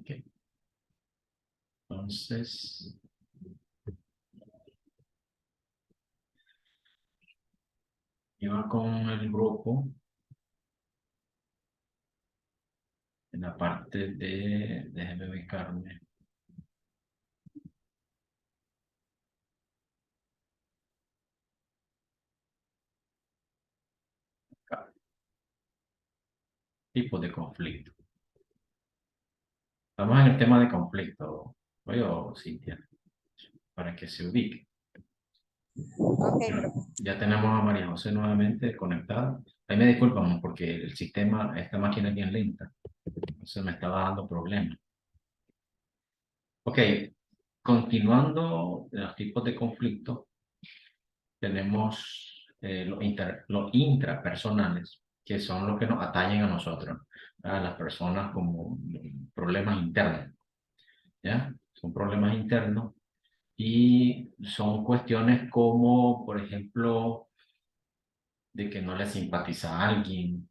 Ok. Entonces, iba con el grupo en la parte de, déjeme ubicarme. Acá, tipos de conflicto. Estamos en el tema de conflicto, oye, Cintia, para que se ubique. Ok, Ya, profe. ya tenemos a María José nuevamente conectada. Ahí me disculpan porque el sistema, esta máquina es bien lenta, entonces me estaba dando problemas. Ok, continuando los tipos de conflicto, tenemos los intrapersonales, que son los que nos atañen a nosotros, a las personas como problemas internos, ¿ya? Son problemas internos y son cuestiones como, por ejemplo, de que no le simpatiza a alguien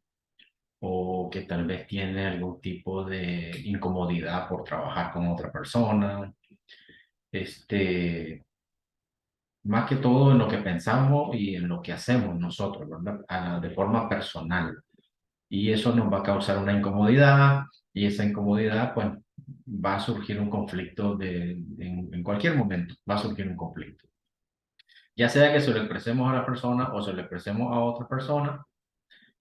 o que tal vez tiene algún tipo de incomodidad por trabajar con otra persona, este, más que todo en lo que pensamos y en lo que hacemos nosotros, ¿verdad? De forma personal. Y eso nos va a causar una incomodidad y esa incomodidad, pues, va a surgir un conflicto en cualquier momento, va a surgir un conflicto. Ya sea que se lo expresemos a la persona o se lo expresemos a otra persona,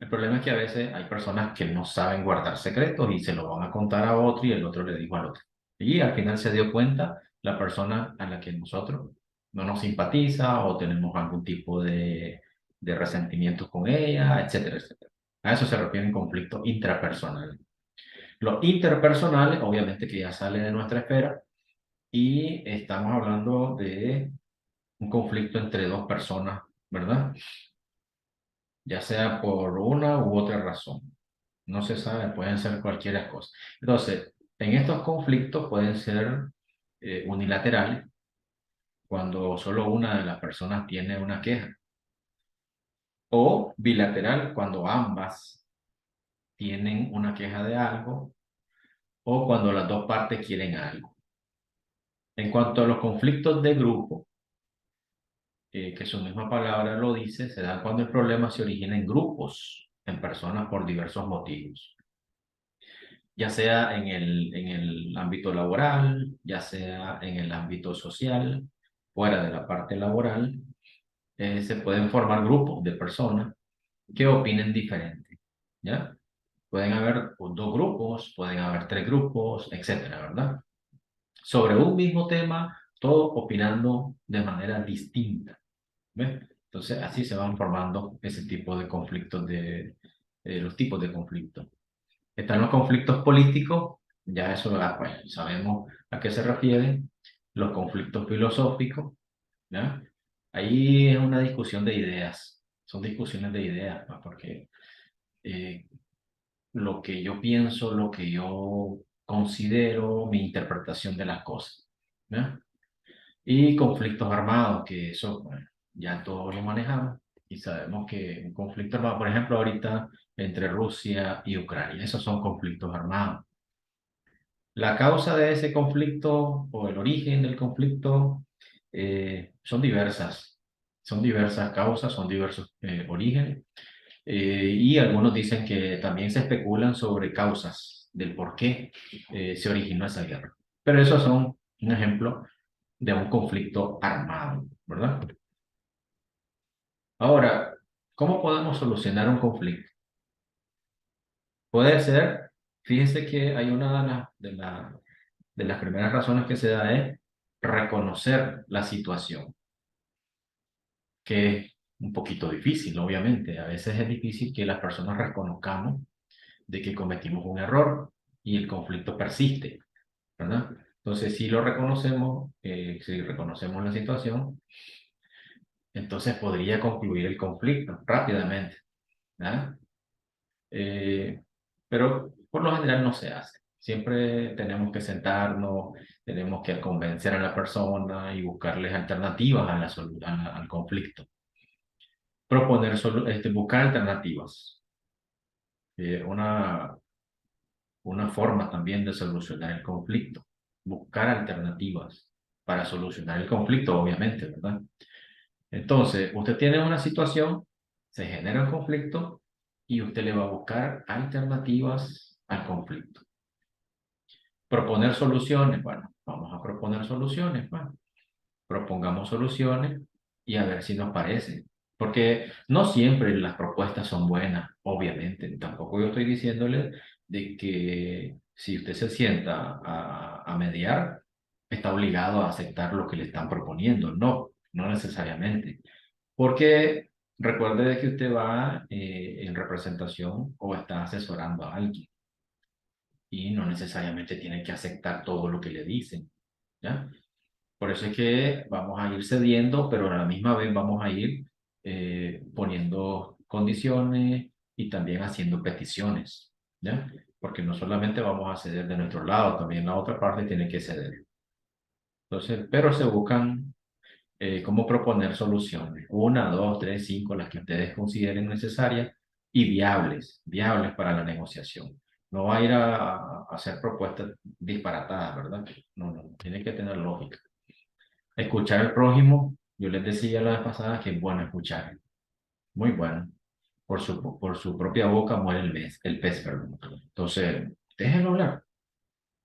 el problema es que a veces hay personas que no saben guardar secretos y se lo van a contar a otro y el otro le dijo al otro. Y al final se dio cuenta la persona a la que nosotros no nos simpatiza o tenemos algún tipo de resentimiento con ella, etcétera, etcétera. A eso se refiere en conflicto intrapersonal. Los interpersonales, obviamente que ya sale de nuestra esfera y estamos hablando de un conflicto entre dos personas, ¿verdad? Ya sea por una u otra razón. No se sabe, pueden ser cualquier cosa. Entonces, en estos conflictos pueden ser unilaterales, cuando solo una de las personas tiene una queja, o bilateral, cuando ambas tienen una queja de algo, o cuando las dos partes quieren algo. En cuanto a los conflictos de grupo, que su misma palabra lo dice, se da cuando el problema se origina en grupos, en personas por diversos motivos. Ya sea en el ámbito laboral, ya sea en el ámbito social, fuera de la parte laboral, se pueden formar grupos de personas que opinen diferente, ¿ya? Pueden haber dos grupos, pueden haber tres grupos, etcétera, ¿verdad? Sobre un mismo tema, todos opinando de manera distinta, ¿ves? Entonces, así se van formando ese tipo de conflictos los tipos de conflictos. Están los conflictos políticos, ya eso pues, sabemos a qué se refieren, los conflictos filosóficos, ¿ya? Ahí es una discusión de ideas, son discusiones de ideas, ¿no? Porque eh, lo que yo pienso, lo que yo considero, mi interpretación de las cosas, ¿ya? Y conflictos armados, que eso, bueno, ya todos lo manejamos y sabemos que un conflicto armado, por ejemplo, ahorita entre Rusia y Ucrania, esos son conflictos armados. La causa de ese conflicto o el origen del conflicto son diversas causas, son diversos orígenes y algunos dicen que también se especulan sobre causas del por qué se originó esa guerra. Pero esos son un ejemplo de un conflicto armado, ¿verdad? Ahora, ¿cómo podemos solucionar un conflicto? Puede ser, fíjense que hay una de las primeras razones que se da es reconocer la situación, que es un poquito difícil, obviamente. A veces es difícil que las personas reconozcamos de que cometimos un error y el conflicto persiste, ¿verdad? Entonces, si lo reconocemos, si reconocemos la situación, entonces podría concluir el conflicto rápidamente, ¿verdad? Eh, pero por lo general no se hace. Siempre tenemos que sentarnos, tenemos que convencer a la persona y buscarles alternativas al conflicto. Proponer, buscar alternativas. Eh, una, una una forma también de solucionar el conflicto. Buscar alternativas para solucionar el conflicto, obviamente, ¿verdad? Entonces, usted tiene una situación, se genera un conflicto y usted le va a buscar alternativas al conflicto. Proponer soluciones, bueno, vamos a proponer soluciones, bueno, propongamos soluciones y a ver si nos parece. Porque no siempre las propuestas son buenas, obviamente. Tampoco yo estoy diciéndole de que si usted se sienta a mediar, está obligado a aceptar lo que le están proponiendo. No, no necesariamente. Porque recuerde de que usted va en representación o está asesorando a alguien y no necesariamente tiene que aceptar todo lo que le dicen, ¿ya? Por eso es que vamos a ir cediendo, pero a la misma vez vamos a ir poniendo condiciones y también haciendo peticiones, ¿ya? Porque no solamente vamos a ceder de nuestro lado, también la otra parte tiene que ceder. Entonces, pero se buscan cómo proponer soluciones, una, dos, tres, cinco, las que ustedes consideren necesarias y viables para la negociación. No va a ir a hacer propuestas disparatadas, ¿verdad? No, no, tiene que tener lógica. Escuchar al prójimo, yo les decía la vez pasada que es bueno escuchar, muy bueno. Por su propia boca muere el pez, perdón. Entonces, déjenlo hablar,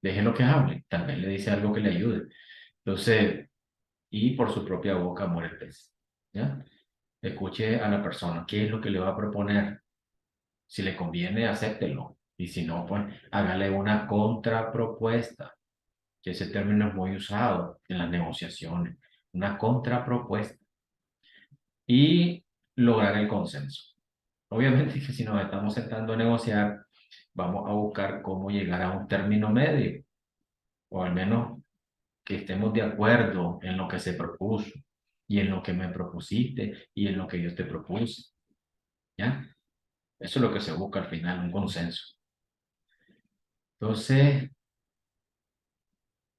déjenlo que hable, tal vez le dice algo que le ayude. Entonces, y por su propia boca muere el pez, ¿ya? Escuche a la persona, qué es lo que le va a proponer. Si le conviene, acéptelo. Y si no, pues hágale una contrapropuesta, que ese término es muy usado en las negociaciones. Una contrapropuesta. Y lograr el consenso. Obviamente que si nos estamos sentando a negociar, vamos a buscar cómo llegar a un término medio, o al menos que estemos de acuerdo en lo que se propuso y en lo que me propusiste y en lo que yo te propuse, ¿ya? Eso es lo que se busca al final, un consenso. Entonces,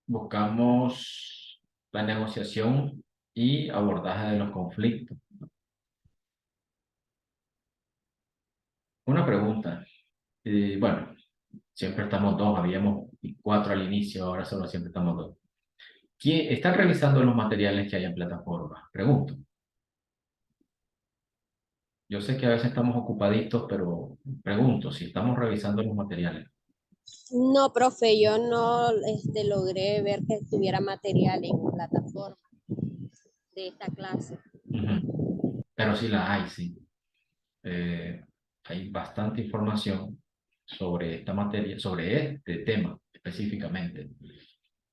buscamos la negociación y abordaje de los conflictos. Una pregunta, bueno, siempre estamos dos, habíamos cuatro al inicio, ahora solo siempre estamos dos. ¿Quién están revisando los materiales que hay en plataforma? Pregunto. Yo sé que a veces estamos ocupaditos, pero pregunto si estamos revisando los materiales. No, profe, yo no logré ver que tuviera material en plataforma de esta clase. Ujú. Pero sí la hay, sí. Eh, Hay bastante información sobre esta materia, sobre este tema específicamente.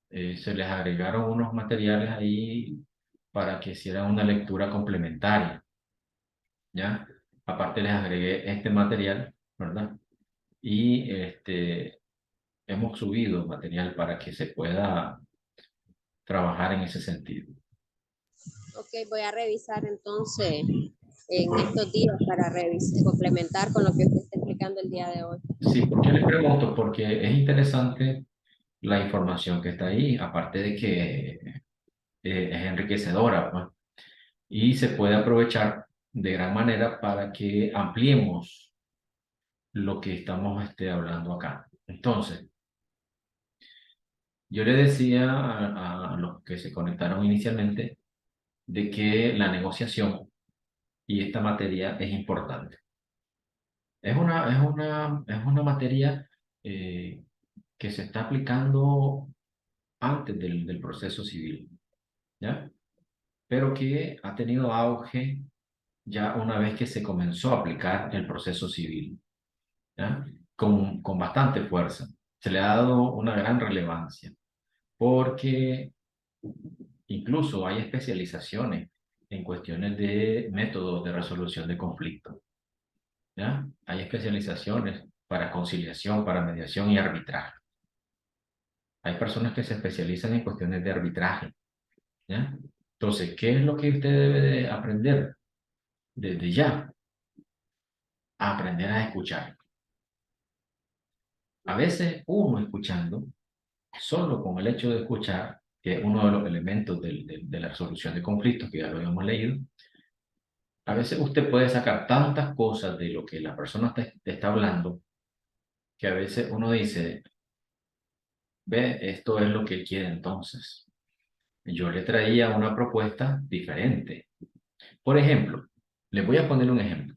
Se les agregaron unos materiales ahí para que hicieran una lectura complementaria, ¿ya? Aparte les agregué este material, ¿verdad? Y hemos subido material para que se pueda trabajar en ese sentido. Ok, voy a revisar entonces en estos días para revisar, complementar con lo que usted está explicando el día de hoy. Sí, ¿por qué les pregunto? Porque es interesante la información que está ahí, aparte de que es enriquecedora, pues, y se puede aprovechar de gran manera para que ampliemos lo que estamos hablando acá. Entonces, yo le decía a los que se conectaron inicialmente de que la negociación y esta materia es importante. Es una materia eh, que se está aplicando antes del proceso civil, ¿ya? Pero que ha tenido auge ya una vez que se comenzó a aplicar el proceso civil, ¿ya? Con bastante fuerza. Se le ha dado una gran relevancia, porque incluso hay especializaciones en cuestiones de métodos de resolución de conflictos, ¿ya? Hay especializaciones para conciliación, para mediación y arbitraje. Hay personas que se especializan en cuestiones de arbitraje, ¿ya? Entonces, ¿qué es lo que usted debe de aprender desde ya? A aprender a escuchar. A veces uno escuchando, solo con el hecho de escuchar, que es uno de los elementos de la resolución de conflictos, que ya lo habíamos leído, a veces usted puede sacar tantas cosas de lo que la persona te está hablando, que a veces uno dice, Ve, esto es lo que él quiere entonces. Yo le traía una propuesta diferente. Por ejemplo, le voy a poner un ejemplo.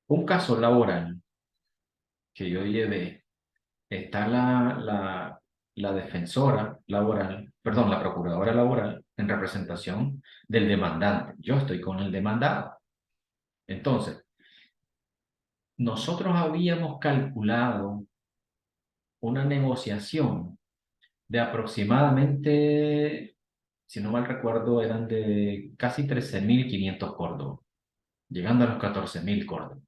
Un caso laboral que yo llevé, está la defensora laboral, perdón, la procuradora laboral en representación del demandante. Yo estoy con el demandado. Entonces, nosotros habíamos calculado una negociación de aproximadamente, si no mal recuerdo, eran de casi 13.500 córdobas, llegando a los 14.000 córdobas.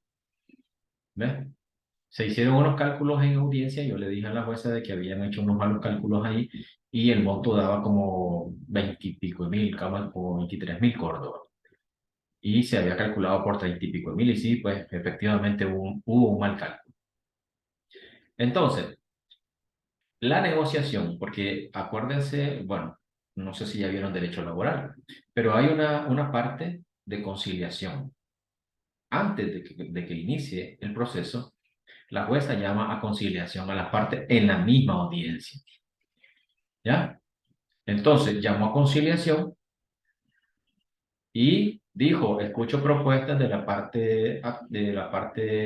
¿Ves? Se hicieron unos cálculos en audiencia, yo le dije a la jueza de que habían hecho unos malos cálculos ahí y el monto daba como 20 y pico de mil, como 23.000 córdobas. Y se había calculado por 30 y pico de mil y sí, pues efectivamente hubo un mal cálculo. Entonces, la negociación, porque acuérdense, bueno, no sé si ya vieron derecho laboral, pero hay una parte de conciliación. Antes de que inicie el proceso, la jueza llama a conciliación a las partes en la misma audiencia. ¿Ya? Entonces llamó a conciliación y dijo, escucho propuestas de la parte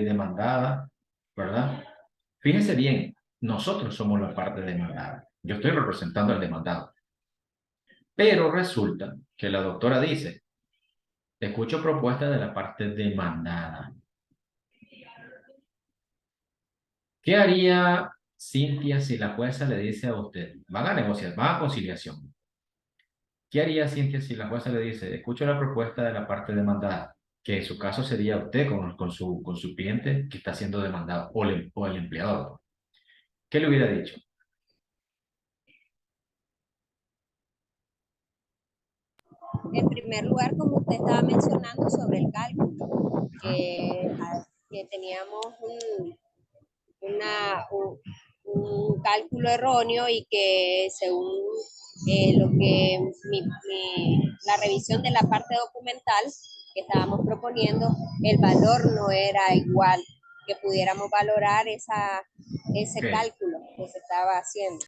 demandada, ¿verdad? Fíjense bien, nosotros somos la parte demandada. Yo estoy representando al demandado. Pero resulta que la doctora dice, escucho propuestas de la parte demandada. ¿Qué haría Cintia si la jueza le dice a usted, van a negociar, van a conciliación? ¿Qué haría Cintia si la jueza le dice, escucho la propuesta de la parte demandada, que en su caso sería usted con su cliente que está siendo demandado o el empleador? ¿Qué le hubiera dicho? En primer lugar, como usted estaba mencionando sobre el cálculo, Ajá. que teníamos un cálculo erróneo y que según lo que la revisión de la parte documental que estábamos proponiendo, el valor no era igual, que pudiéramos valorar ese Ok. cálculo que se estaba haciendo.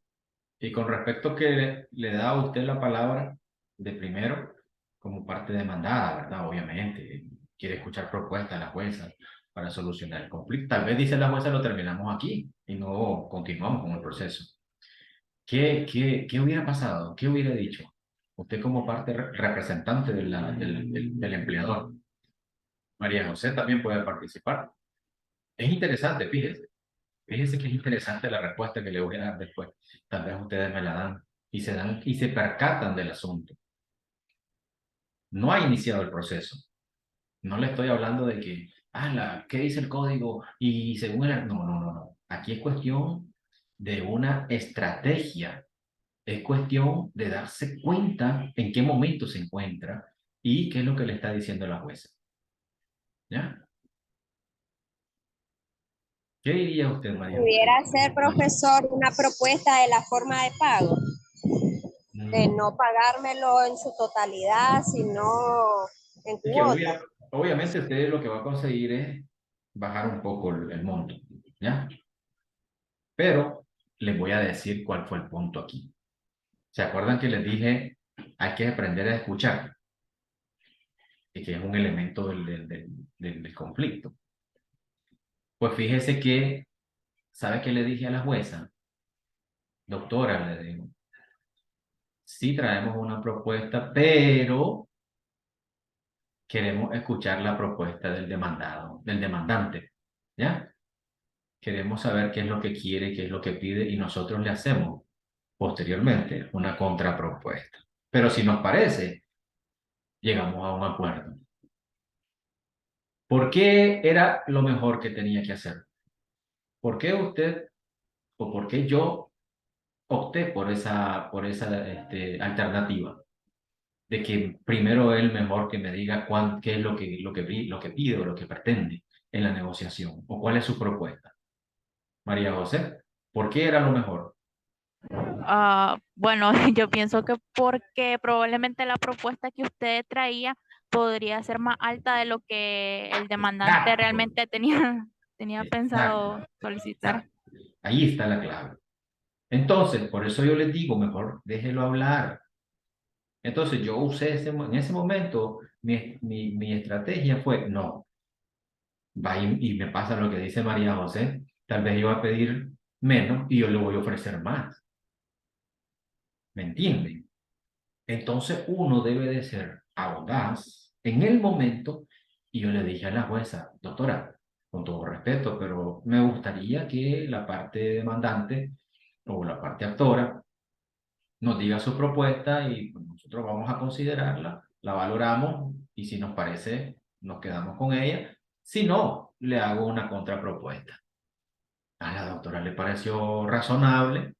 Y con respecto que le da a usted la palabra de primero como parte demandada, ¿verdad? Obviamente, quiere escuchar propuestas de la jueza para solucionar el conflicto. Tal vez dice la jueza, lo terminamos aquí y no continuamos con el proceso. ¿Qué hubiera pasado? ¿Qué hubiera dicho? Usted como parte representante del empleador. María José también puede participar. Es interesante, fíjese. Fíjese que es interesante la respuesta que le voy a dar después. Tal vez ustedes me la dan y se percatan del asunto. No ha iniciado el proceso. No le estoy hablando de que, ¿qué dice el código? Y según el... No, no, no, no. Aquí es cuestión de una estrategia. Es cuestión de darse cuenta en qué momento se encuentra y qué es lo que le está diciendo la jueza. ¿Ya? ¿Qué diría usted, María José? Pudiera ser, profesor, una propuesta de la forma de pago, de Mm, no pagármelo en su totalidad, sino en Es que cuotas. obviamente usted lo que va a conseguir es bajar un poco el monto, ¿ya? Pero les voy a decir cuál fue el punto aquí. ¿Se acuerdan que les dije hay que aprender a escuchar? Y que es un elemento del conflicto. Pues fíjese que, ¿sabe qué le dije a la jueza? Doctora, le digo, sí traemos una propuesta, pero queremos escuchar la propuesta del demandado, del demandante, ¿ya? Queremos saber qué es lo que quiere, qué es lo que pide y nosotros le hacemos posteriormente una contrapropuesta. Pero si nos parece, llegamos a un acuerdo. ¿Por qué era lo mejor que tenía que hacer? ¿Por qué usted o por qué yo opté por esa alternativa? De que primero él mejor que me diga qué es lo que pide o lo que pretende en la negociación o cuál es su propuesta. María José, ¿por qué era lo mejor? Bueno, yo pienso que porque probablemente la propuesta que usted traía podría ser más alta de lo que el demandante Exacto, realmente tenía exacto, pensado solicitar. exacto. Ahí está la clave. Entonces, por eso yo les digo, mejor déjelo hablar. Entonces, yo usé en ese momento, mi estrategia fue, no, va y me pasa lo que dice María José, tal vez yo voy a pedir menos y yo le voy a ofrecer más. ¿Me entienden? Entonces, uno debe de ser audaz en el momento, y yo le dije a la jueza, doctora, con todo respeto, pero me gustaría que la parte demandante o la parte actora nos diga su propuesta y pues, nosotros vamos a considerarla, la valoramos y si nos parece, nos quedamos con ella. Si no, le hago una contrapropuesta. A la doctora le pareció razonable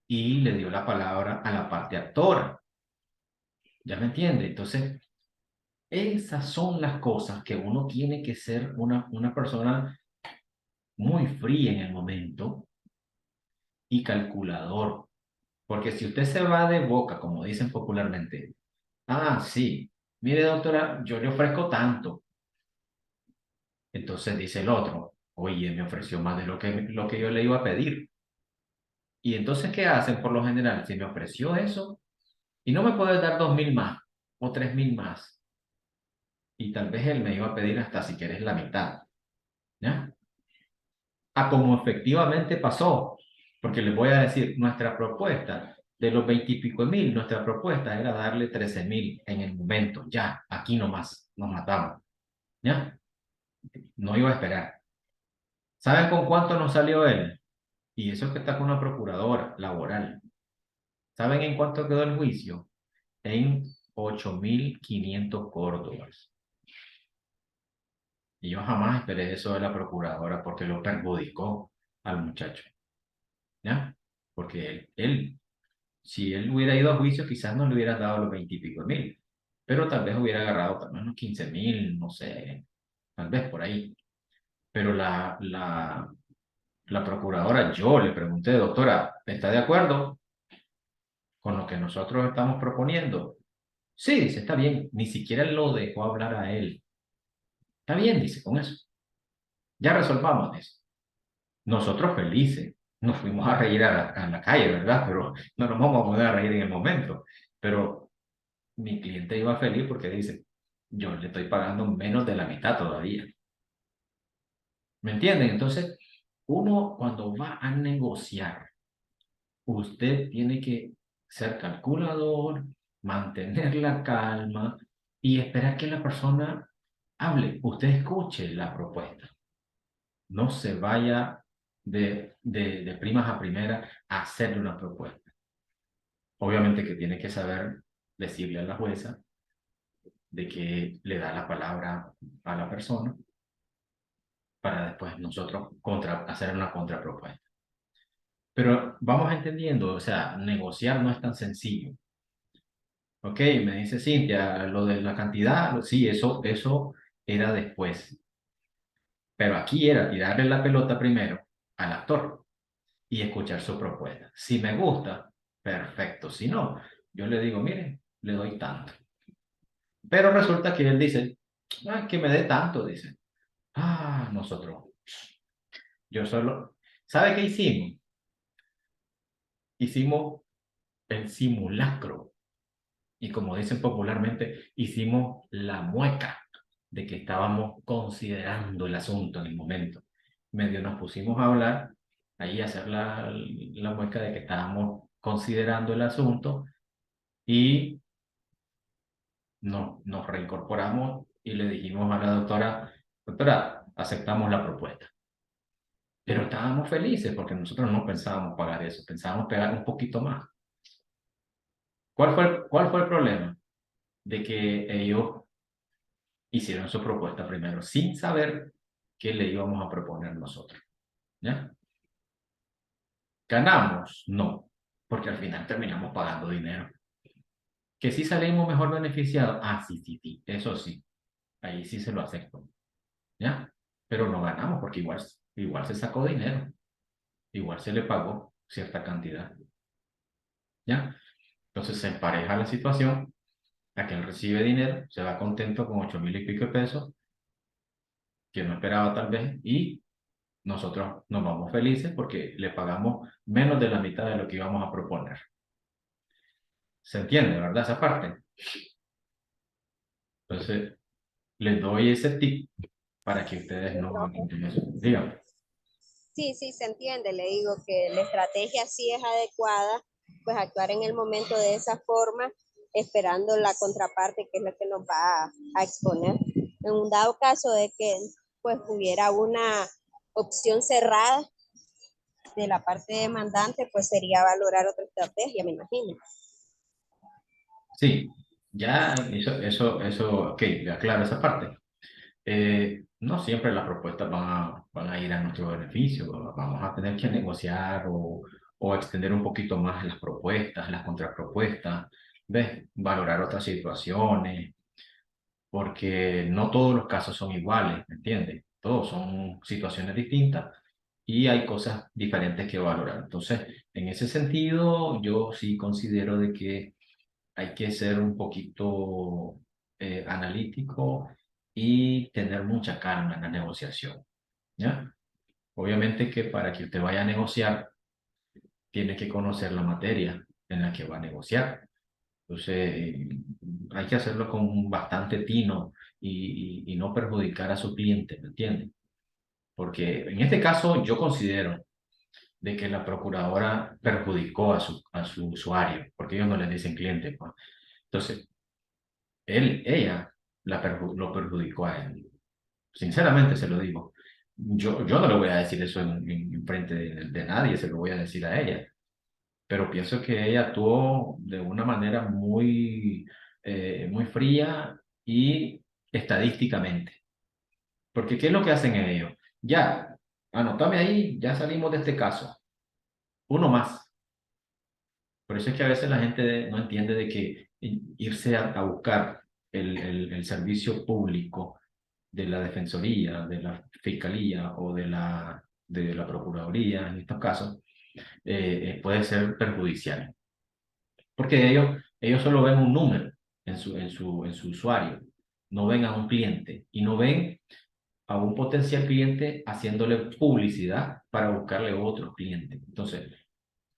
y le dio la palabra a la parte actora. ¿Ya me entiende? Entonces, esas son las cosas que uno tiene que ser una persona muy fría en el momento y calculador. Porque si usted se va de boca, como dicen popularmente, ah, sí, mire doctora, yo le ofrezco tanto. Entonces dice el otro, oye, me ofreció más de lo que yo le iba a pedir. Y entonces, ¿qué hacen por lo general? Si me ofreció eso y no me puede dar 2.000 más o 3.000 más. Y tal vez él me iba a pedir hasta si quieres la mitad. ¿Ya? A como efectivamente pasó. Porque les voy a decir, nuestra propuesta de los 20 y pico mil, nuestra propuesta era darle 13.000 en el momento. Ya, aquí nomás, nos matamos. ¿Ya? No iba a esperar. ¿Saben con cuánto nos salió él? Y eso es que está con una procuradora laboral. ¿Saben en cuánto quedó el juicio? En 8.500 córdobas. Y yo jamás esperé eso de la procuradora porque lo perjudicó al muchacho. ¿Ya? Porque si él hubiera ido a juicio, quizás no le hubiera dado los 20 y pico mil. Pero tal vez hubiera agarrado también unos 15.000, no sé, tal vez por ahí. Pero la procuradora, yo le pregunté, doctora, ¿está de acuerdo con lo que nosotros estamos proponiendo? Sí, dice, está bien. Ni siquiera lo dejó hablar a él. Está bien, dice, con eso. Ya resolvamos eso. Nosotros felices. Nos fuimos a reír a la calle, ¿verdad? Pero no nos vamos a poder a reír en el momento. Pero mi cliente iba feliz porque dice, yo le estoy pagando menos de la mitad todavía. ¿Me entienden? Entonces, uno cuando va a negociar, usted tiene que ser calculador, mantener la calma y esperar que la persona hable. Usted escuche la propuesta. No se vaya de primas a primeras a hacerle una propuesta. Obviamente que tiene que saber decirle a la jueza de que le da la palabra a la persona para después nosotros hacer una contrapropuesta. Pero vamos entendiendo, o sea, negociar no es tan sencillo. Ok, me dice Cintia, lo de la cantidad, sí, eso era después. Pero aquí era tirarle la pelota primero al actor y escuchar su propuesta. Si me gusta, perfecto. Si no, yo le digo, mire, le doy tanto. Pero resulta que él dice, ah, que me dé tanto, dice. Ah, nosotros. Yo solo. ¿Sabe qué hicimos? Hicimos el simulacro. Y como dicen popularmente, hicimos la mueca de que estábamos considerando el asunto en el momento. Medio nos pusimos a hablar, ahí a hacer la mueca de que estábamos considerando el asunto y nos reincorporamos y le dijimos a la doctora, doctora, aceptamos la propuesta. Pero estábamos felices porque nosotros no pensábamos pagar eso, pensábamos pagar un poquito más. ¿Cuál fue el problema? De que ellos hicieron su propuesta primero, sin saber qué le íbamos a proponer nosotros. ¿Ya? ¿Ganamos? No, porque al final terminamos pagando dinero. ¿Que sí salimos mejor beneficiados? Ah, sí, sí, sí, eso sí, ahí sí se lo acepto. ¿Ya? Pero no ganamos porque igual se sacó dinero, igual se le pagó cierta cantidad. ¿Ya? Entonces se empareja la situación, aquel recibe dinero, se va contento con 8.000 y pico de pesos, que no esperaba tal vez, y nosotros nos vamos felices porque le pagamos menos de la mitad de lo que íbamos a proponer. ¿Se entiende, verdad? Esa parte. Entonces, les doy ese tip para que ustedes Sí, no profe. hagan eso. Dígame. Sí, sí, se entiende. Le digo que la estrategia sí es adecuada, pues actuar en el momento de esa forma, esperando la contraparte, que es lo que nos va a exponer. En un dado caso de que pues hubiera una opción cerrada de la parte demandante, pues sería valorar otra estrategia, me imagino. Sí, ya ok, ya claro esa parte. No siempre las propuestas van a ir a nuestro beneficio, vamos a tener que negociar o extender un poquito más las propuestas, las contrapropuestas, ¿ves? Valorar otras situaciones, porque no todos los casos son iguales, ¿me entiendes? Todos son situaciones distintas y hay cosas diferentes que valorar. Entonces, en ese sentido, yo sí considero de que hay que ser un poquito analítico y tener mucha calma en la negociación, ¿ya? Obviamente que para que usted vaya a negociar, tiene que conocer la materia en la que va a negociar. Entonces, hay que hacerlo con bastante tino y no perjudicar a su cliente, ¿me entiende? Porque en este caso yo considero de que la procuradora perjudicó a su usuario, porque ellos no les dicen cliente, pues. Entonces, ella lo perjudicó a él. Sinceramente se lo digo. Yo no le voy a decir eso en frente de nadie, se lo voy a decir a ella. Pero pienso que ella actuó de una manera muy fría y estadísticamente. Porque ¿qué es lo que hacen ellos? Ya, anótame ahí, ya salimos de este caso. Uno más. Por eso es que a veces la gente no entiende de que irse a buscar el servicio público de la Defensoría, de la Fiscalía o de la Procuraduría, en estos casos, puede ser perjudicial. Porque ellos solo ven un número en su usuario, no ven a un cliente y no ven a un potencial cliente haciéndole publicidad para buscarle otros clientes. Entonces,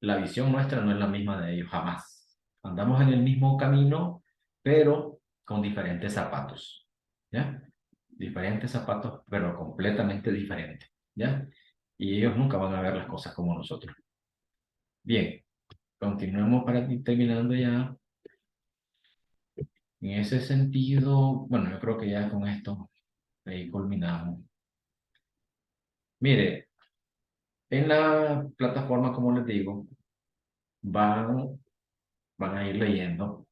la visión nuestra no es la misma de ellos, jamás. Andamos en el mismo camino, pero con diferentes zapatos, ¿ya? Diferentes zapatos, pero completamente diferentes, ¿ya? Y ellos nunca van a ver las cosas como nosotros. Bien, continuemos para ir terminando ya. En ese sentido, bueno, yo creo que ya con esto ahí culminamos. Mire, en la plataforma, como les digo, van, van a ir leyendo.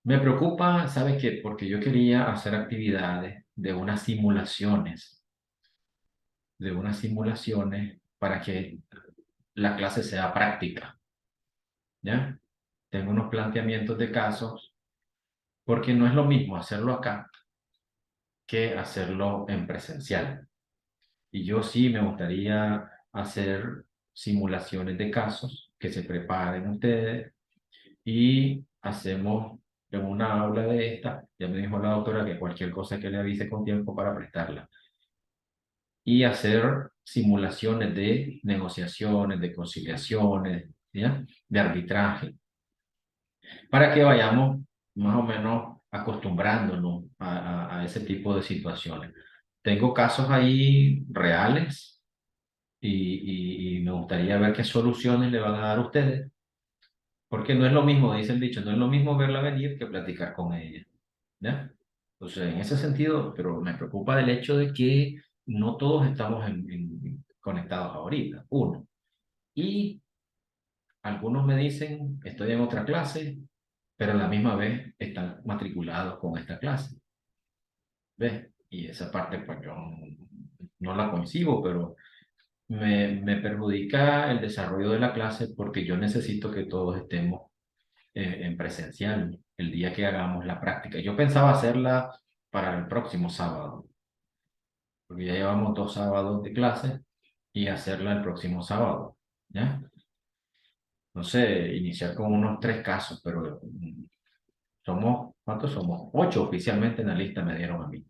Me preocupa, ¿sabe qué? Porque yo quería hacer actividades de unas simulaciones para que la clase sea práctica, ¿ya? Tengo unos planteamientos de casos, porque no es lo mismo hacerlo acá que hacerlo en presencial. Y yo sí me gustaría hacer simulaciones de casos que se preparen ustedes y hacemos en una aula de esta, ya me dijo la doctora que cualquier cosa que le avise con tiempo para prestarla, y hacer simulaciones de negociaciones, de conciliaciones, ¿ya? De arbitraje, para que vayamos más o menos acostumbrándonos a ese tipo de situaciones. Tengo casos ahí reales y me gustaría ver qué soluciones le van a dar a ustedes, porque no es lo mismo, dice el dicho, no es lo mismo verla venir que platicar con ella, ¿ya? Entonces, en ese sentido, pero me preocupa el hecho de que no todos estamos conectados ahorita, uno. Y algunos me dicen, estoy en otra clase, pero a la misma vez están matriculados con esta clase, ¿ves? Y esa parte, pues yo no la concibo, pero me perjudica el desarrollo de la clase porque yo necesito que todos estemos en presencial el día que hagamos la práctica. Yo pensaba hacerla para el próximo sábado, porque ya llevamos 2 sábados de clase y hacerla el próximo sábado, ¿ya? No sé, iniciar con unos 3 casos, pero ¿cuántos somos? 8 oficialmente en la lista me dieron a mí,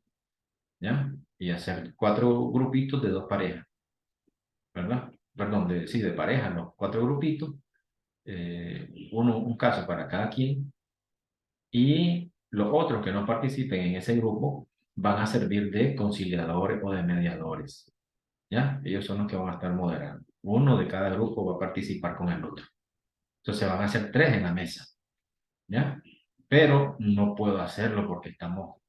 ¿ya? Y hacer 4 grupitos de 2 parejas. ¿verdad? Perdón, sí, de pareja, los 4 grupitos, un caso para cada quien, y los otros que no participen en ese grupo van a servir de conciliadores o de mediadores, ¿ya? Ellos son los que van a estar moderando. Uno de cada grupo va a participar con el otro. Entonces van a ser 3 en la mesa, ¿ya? Pero no puedo hacerlo porque estamos...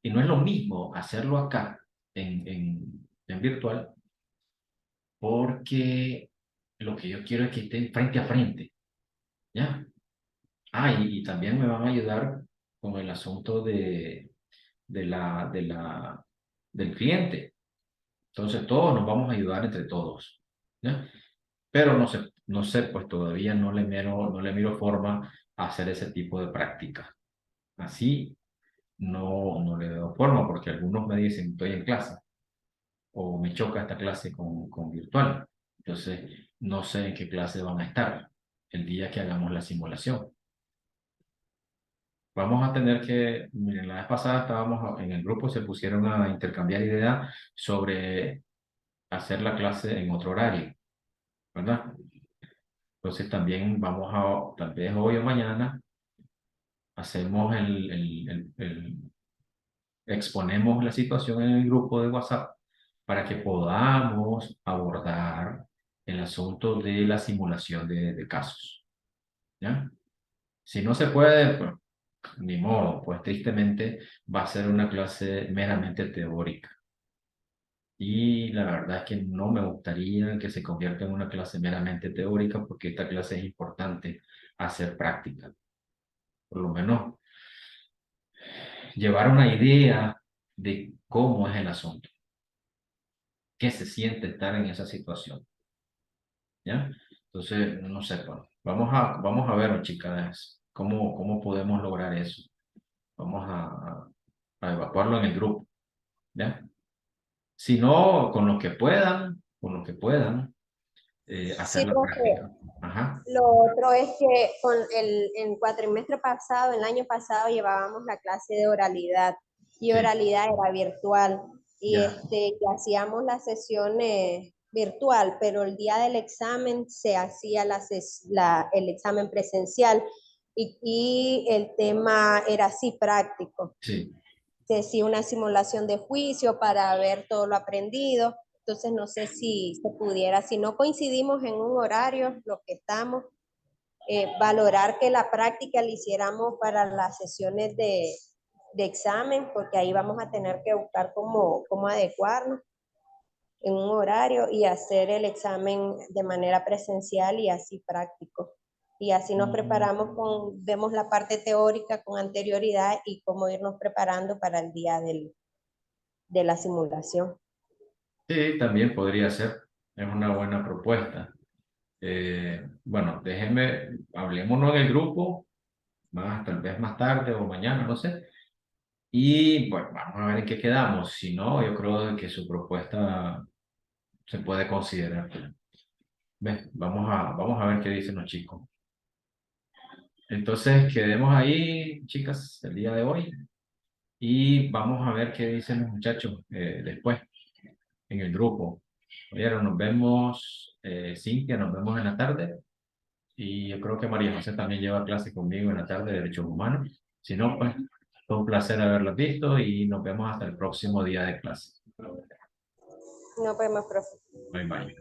Y no es lo mismo hacerlo acá, en virtual, porque lo que yo quiero es que estén frente a frente, ¿ya? Ah, y también me van a ayudar con el asunto del cliente. Entonces todos nos vamos a ayudar entre todos, ¿ya? Pero no sé, pues todavía no le miro forma a hacer ese tipo de práctica. Así no le veo forma porque algunos me dicen, estoy en clase o me choca esta clase con virtual. Entonces, no sé en qué clase van a estar el día que hagamos la simulación. Vamos a tener que, miren, la vez pasada estábamos en el grupo, se pusieron a intercambiar ideas sobre hacer la clase en otro horario, ¿verdad? Entonces también tal vez hoy o mañana, hacemos exponemos la situación en el grupo de WhatsApp para que podamos abordar el asunto de la simulación de casos, ¿ya? Si no se puede, pues, ni modo, pues tristemente va a ser una clase meramente teórica. Y la verdad es que no me gustaría que se convierta en una clase meramente teórica porque esta clase es importante hacer práctica. Por lo menos llevar una idea de cómo es el asunto, qué se siente estar en esa situación, ¿ya? Entonces, no sé, pues, vamos a ver, chicas, cómo podemos lograr eso. Vamos a evacuarlo en el grupo, ¿ya? Si no, con lo que puedan, hacer Sí, la profe. práctica. Ajá, Lo otro es que en cuatrimestre pasado, el año pasado, llevábamos la clase de oralidad y sí, oralidad era virtual ya, y hacíamos las sesiones virtual, pero el día del examen se hacía el examen presencial y el tema era así práctico. sí. Se hacía una simulación de juicio para ver todo lo aprendido. Entonces no sé si se pudiera, si no coincidimos en un horario, lo que estamos, valorar que la práctica la hiciéramos para las sesiones de examen, porque ahí vamos a tener que buscar cómo adecuarnos en un horario y hacer el examen de manera presencial y así práctico. Y así nos preparamos vemos la parte teórica con anterioridad y cómo irnos preparando para el día de la simulación. Sí, también podría ser. Es una buena propuesta. Bueno, hablemoslo en el grupo, tal vez más tarde o mañana, no sé. Y bueno, vamos a ver en qué quedamos. Si no, yo creo que su propuesta se puede considerar. Ve, vamos a ver qué dicen los chicos. Entonces, quedemos ahí, chicas, el día de hoy. Y vamos a ver qué dicen los muchachos después en el grupo. Oyeron, nos vemos, Cintia, nos vemos en la tarde. Y yo creo que María José también lleva clase conmigo en la tarde de Derechos Humanos. Si no, pues fue un placer haberlos visto y nos vemos hasta el próximo día de clase. Nos vemos, profe. Bye bye.